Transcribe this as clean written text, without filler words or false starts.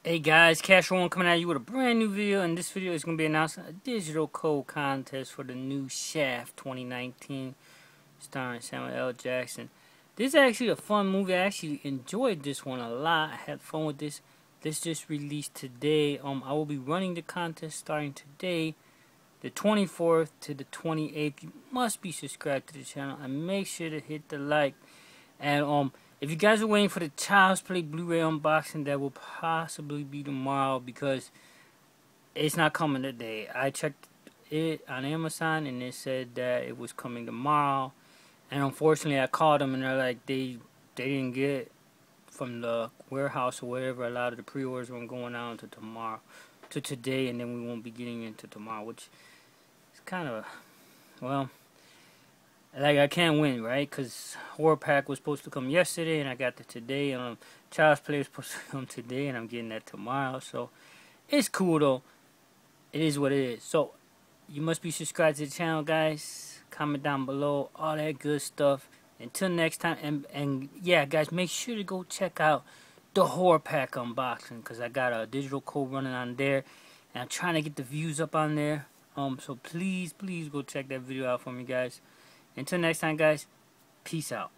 Hey guys, Cash One coming at you with a brand new video, and this video is going to be announcing a digital code contest for the new Shaft 2019, starring Samuel L. Jackson. This is actually a fun movie. I actually enjoyed this one a lot. I had fun with this. This just released today. I will be running the contest starting today, the 24th to the 28th. You must be subscribed to the channel and make sure to hit the like. And if you guys are waiting for the Child's Play Blu-ray unboxing, that will possibly be tomorrow because it's not coming today. I checked it on Amazon and it said that it was coming tomorrow. And unfortunately, I called them and they're like they didn't get it from the warehouse or whatever. A lot of the pre-orders were going out to tomorrow, to today, and then we won't be getting it to tomorrow, which is kind of, well, like I can't win, right? Because Horror Pack was supposed to come yesterday, and I got it today. Child's Play was supposed to come today, and I'm getting that tomorrow. So it's cool though. It is what it is. So you must be subscribed to the channel, guys. Comment down below, all that good stuff. Until next time, and yeah, guys, make sure to go check out the Horror Pack unboxing because I got a digital code running on there, and I'm trying to get the views up on there. So please go check that video out for me, guys. Until next time, guys, peace out.